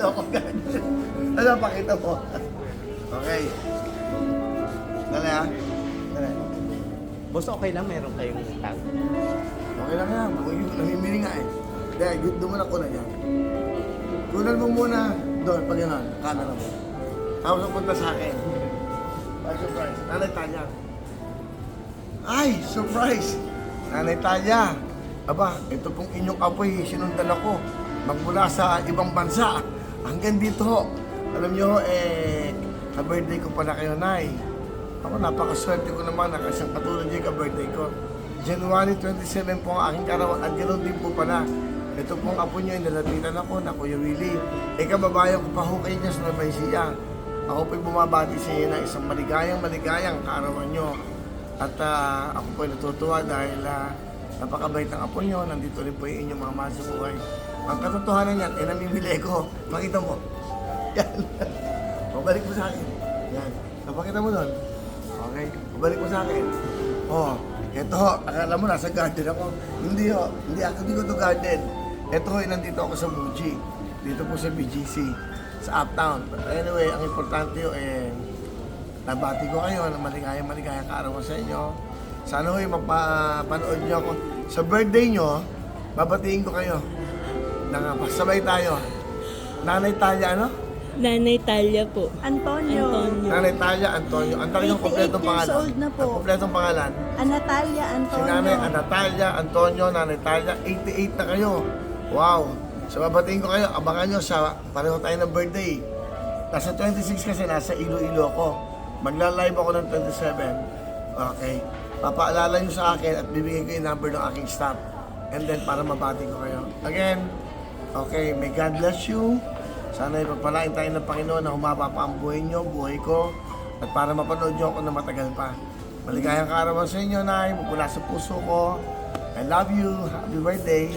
Ako ganyan. Ano, pakita mo. Okay. Dali ha. Dali. Boss, okay lang meron kayong tag? Okay lang yan. Namimili nga eh. Dahil, doon mo na kunan yan. Kunan mo muna doon, pag gano'n, camera mo. Tapos napunta sa akin. Ay, surprise. Nanay Tanya. Ay, surprise! Nanay Tanya. Aba, ito pong inyong apoy, sinundan ako. Magmula sa ibang bansa. Hanggang dito ho. Alam nyo, ka-birthday ko pala kayo, Nay. Ako, napakaswerte ko naman na kasang katulad yung ka-birthday ko. January 27 po ang aking karawan at ganoon din po pala. Ito pong apo nyo, nalapitan ako na Kuya Willie. Kababayan ko pa ho kayo niya sa Nueva Ecija. Ako po'y bumabati sa inyo na isang maligayang kaarawan nyo. At ako po'y natutuwa dahil napakabait ang apo nyo. Nandito rin po yung inyong mga mahal sa buhay. Ang katotohanan yan, namimili ko. Makita mo. Yan. Pabalik mo sa akin. Yan. Napakita mo doon. Okay. Pabalik mo sa akin. Oh. Ito ho, akala mo nasa garden ako. Hindi ho, hindi ko to garden. Ito ho, nandito ako sa Muji. Dito po sa BGC, sa Uptown. But anyway, ang importante ho, nabati ko kayo na maligayang kaarawan sa inyo. Sana ho, mapapanood nyo ako. Sa birthday nyo, babatiin ko kayo. Sabay tayo. Nanay Talia, ano? Nanay Talia po. Antonio. Nanay Talia, Antonio. Ang talagang 88 kompletong years pangalan. old na po. Ang kompletong pangalan. Natalia Si Antonio. Nanay Natalia, Antonio, Nanay Talia, 88 na kayo. Wow! So babatiin ko kayo, abangan nyo sa pareho tayo ng birthday. Nasa 26 kasi, nasa Iloilo ako. Magla-live ako ng 27. Okay. Papaalala nyo sa akin at bibigyan ko yung number ng aking staff. And then para mabati ko kayo. Again, okay, may God bless you. Sana ipagpalain tayo ng Panginoon na humaba pa ang buhay nyo, buhay ko. At para mapanood nyo ako na matagal pa. Maligayang kaarawan sa inyo, Nay. Mula sa puso ko. I love you. Happy birthday.